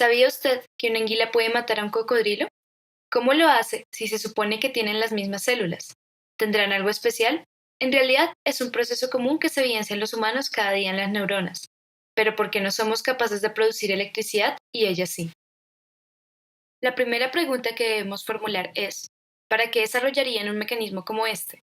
¿Sabía usted que una anguila puede matar a un cocodrilo? ¿Cómo lo hace si se supone que tienen las mismas células? ¿Tendrán algo especial? En realidad es un proceso común que se evidencia en los humanos cada día en las neuronas. Pero ¿por qué no somos capaces de producir electricidad y ellas sí? La primera pregunta que debemos formular es, ¿para qué desarrollarían un mecanismo como este?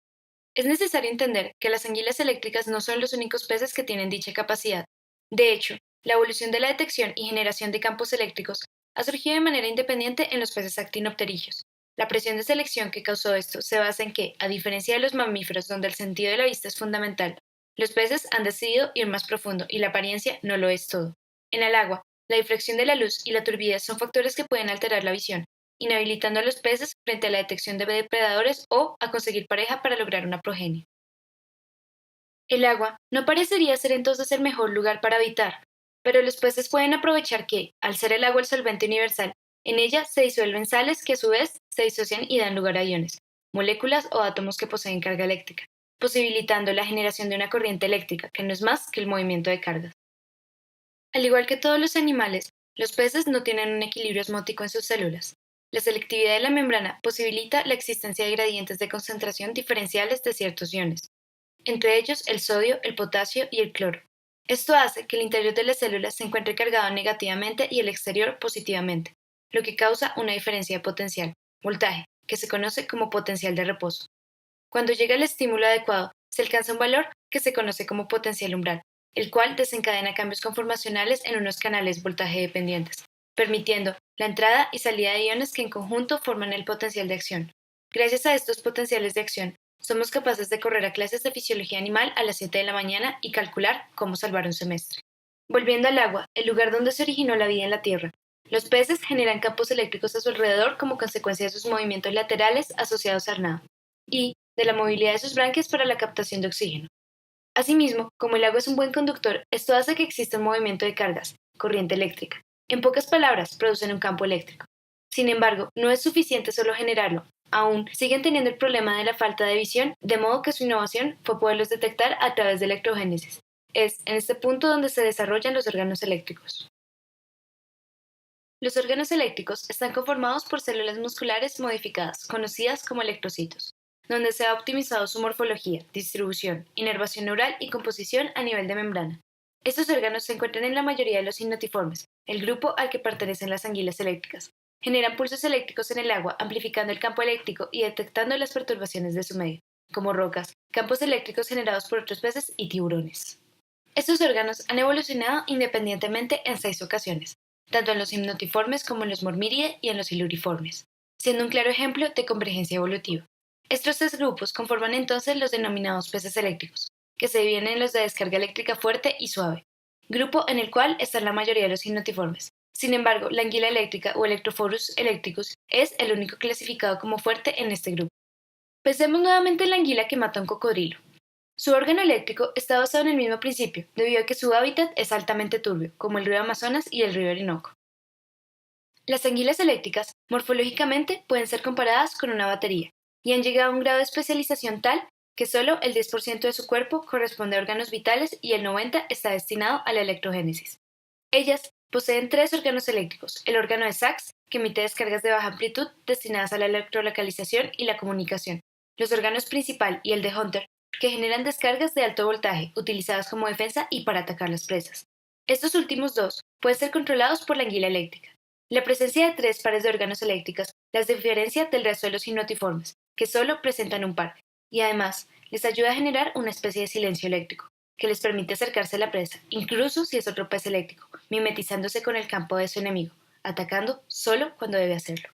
Es necesario entender que las anguilas eléctricas no son los únicos peces que tienen dicha capacidad. De hecho, la evolución de la detección y generación de campos eléctricos ha surgido de manera independiente en los peces actinopterillos. La presión de selección que causó esto se basa en que, a diferencia de los mamíferos donde el sentido de la vista es fundamental, los peces han decidido ir más profundo y la apariencia no lo es todo. En el agua, la difracción de la luz y la turbidez son factores que pueden alterar la visión, inhabilitando a los peces frente a la detección de depredadores o a conseguir pareja para lograr una progenie. El agua no parecería ser entonces el mejor lugar para habitar, pero los peces pueden aprovechar que, al ser el agua el solvente universal, en ella se disuelven sales que a su vez se disocian y dan lugar a iones, moléculas o átomos que poseen carga eléctrica, posibilitando la generación de una corriente eléctrica, que no es más que el movimiento de cargas. Al igual que todos los animales, los peces no tienen un equilibrio osmótico en sus células. La selectividad de la membrana posibilita la existencia de gradientes de concentración diferenciales de ciertos iones, entre ellos el sodio, el potasio y el cloro. Esto hace que el interior de las células se encuentre cargado negativamente y el exterior positivamente, lo que causa una diferencia de potencial, voltaje, que se conoce como potencial de reposo. Cuando llega el estímulo adecuado, se alcanza un valor que se conoce como potencial umbral, el cual desencadena cambios conformacionales en unos canales voltaje dependientes, permitiendo la entrada y salida de iones que en conjunto forman el potencial de acción. Gracias a estos potenciales de acción, somos capaces de correr a clases de fisiología animal a las 7 de la mañana y calcular cómo salvar un semestre. Volviendo al agua, el lugar donde se originó la vida en la Tierra. Los peces generan campos eléctricos a su alrededor como consecuencia de sus movimientos laterales asociados al nado y de la movilidad de sus branquias para la captación de oxígeno. Asimismo, como el agua es un buen conductor, esto hace que exista un movimiento de cargas, corriente eléctrica. En pocas palabras, producen un campo eléctrico. Sin embargo, no es suficiente solo generarlo. Aún siguen teniendo el problema de la falta de visión, de modo que su innovación fue poderlos detectar a través de electrogénesis. Es en este punto donde se desarrollan los órganos eléctricos. Los órganos eléctricos están conformados por células musculares modificadas, conocidas como electrocitos, donde se ha optimizado su morfología, distribución, inervación neural y composición a nivel de membrana. Estos órganos se encuentran en la mayoría de los hipnotiformes, el grupo al que pertenecen las anguilas eléctricas. Generan pulsos eléctricos en el agua, amplificando el campo eléctrico y detectando las perturbaciones de su medio, como rocas, campos eléctricos generados por otros peces y tiburones. Estos órganos han evolucionado independientemente en 6 ocasiones, tanto en los hipnotiformes como en los mormíridae y en los siluriformes, siendo un claro ejemplo de convergencia evolutiva. Estos 3 grupos conforman entonces los denominados peces eléctricos, que se dividen en los de descarga eléctrica fuerte y suave, grupo en el cual están la mayoría de los hipnotiformes. Sin embargo, la anguila eléctrica o Electrophorus electricus es el único clasificado como fuerte en este grupo. Pensemos nuevamente en la anguila que mata a un cocodrilo. Su órgano eléctrico está basado en el mismo principio, debido a que su hábitat es altamente turbio, como el río Amazonas y el río Orinoco. Las anguilas eléctricas, morfológicamente, pueden ser comparadas con una batería, y han llegado a un grado de especialización tal que solo el 10% de su cuerpo corresponde a órganos vitales y el 90% está destinado a la electrogénesis. Ellas poseen 3 órganos eléctricos: el órgano de Sachs, que emite descargas de baja amplitud destinadas a la electrolocalización y la comunicación, los órganos principal y el de Hunter, que generan descargas de alto voltaje utilizadas como defensa y para atacar las presas. Estos últimos dos pueden ser controlados por la anguila eléctrica. La presencia de 3 pares de órganos eléctricas las diferencia del resto de los hipnotiformes, que solo presentan un par, y además les ayuda a generar una especie de silencio eléctrico, que les permite acercarse a la presa, incluso si es otro pez eléctrico, mimetizándose con el campo de su enemigo, atacando solo cuando debe hacerlo.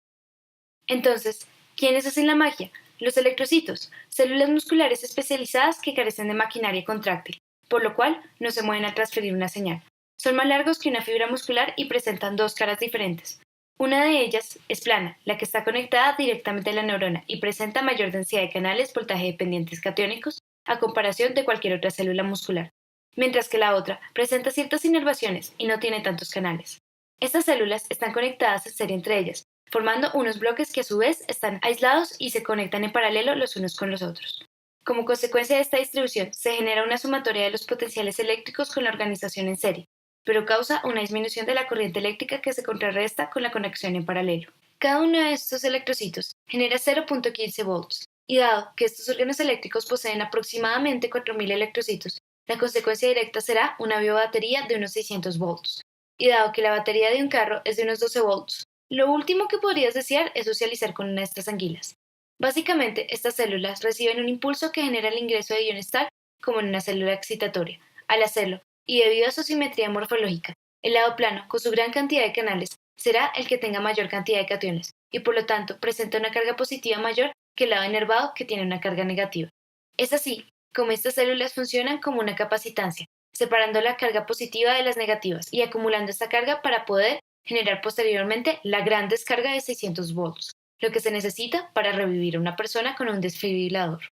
Entonces, ¿quiénes hacen la magia? Los electrocitos, células musculares especializadas que carecen de maquinaria contráctil, por lo cual no se mueven al transferir una señal. Son más largos que una fibra muscular y presentan 2 caras diferentes. Una de ellas es plana, la que está conectada directamente a la neurona y presenta mayor densidad de canales voltaje dependientes catiónicos a comparación de cualquier otra célula muscular, mientras que la otra presenta ciertas inervaciones y no tiene tantos canales. Estas células están conectadas en serie entre ellas, formando unos bloques que a su vez están aislados y se conectan en paralelo los unos con los otros. Como consecuencia de esta distribución, se genera una sumatoria de los potenciales eléctricos con la organización en serie, pero causa una disminución de la corriente eléctrica que se contrarresta con la conexión en paralelo. Cada uno de estos electrocitos genera 0.15 volts, y dado que estos órganos eléctricos poseen aproximadamente 4.000 electrocitos, la consecuencia directa será una biobatería de unos 600 volts. Y dado que la batería de un carro es de unos 12 volts, lo último que podrías desear es socializar con una de estas anguilas. Básicamente, estas células reciben un impulso que genera el ingreso de iones tal como en una célula excitatoria. Al hacerlo, y debido a su simetría morfológica, el lado plano, con su gran cantidad de canales, será el que tenga mayor cantidad de cationes, y por lo tanto presenta una carga positiva mayor que el lado inervado que tiene una carga negativa. Es así como estas células funcionan como una capacitancia, separando la carga positiva de las negativas y acumulando esta carga para poder generar posteriormente la gran descarga de 600 volts, lo que se necesita para revivir a una persona con un desfibrilador.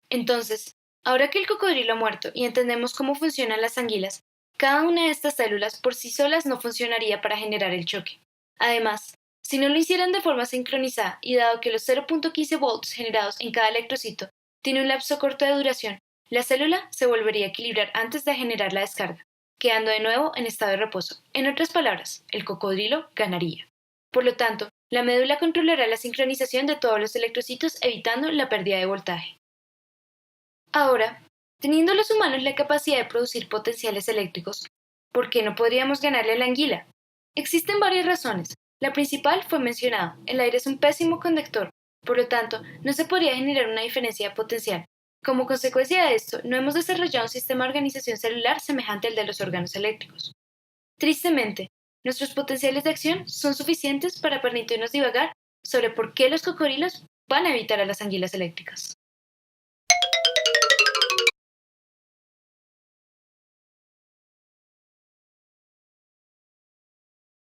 Entonces, ahora que el cocodrilo ha muerto y entendemos cómo funcionan las anguilas, cada una de estas células por sí solas no funcionaría para generar el choque. Además, si no lo hicieran de forma sincronizada y dado que los 0.15 volts generados en cada electrocito tiene un lapso corto de duración, la célula se volvería a equilibrar antes de generar la descarga, quedando de nuevo en estado de reposo. En otras palabras, el cocodrilo ganaría. Por lo tanto, la médula controlará la sincronización de todos los electrocitos evitando la pérdida de voltaje. Ahora, teniendo los humanos la capacidad de producir potenciales eléctricos, ¿por qué no podríamos ganarle a la anguila? Existen varias razones. La principal fue mencionada: el aire es un pésimo conductor, por lo tanto, no se podría generar una diferencia de potencial. Como consecuencia de esto, no hemos desarrollado un sistema de organización celular semejante al de los órganos eléctricos. Tristemente, nuestros potenciales de acción son suficientes para permitirnos divagar sobre por qué los cocodrilos van a evitar a las anguilas eléctricas.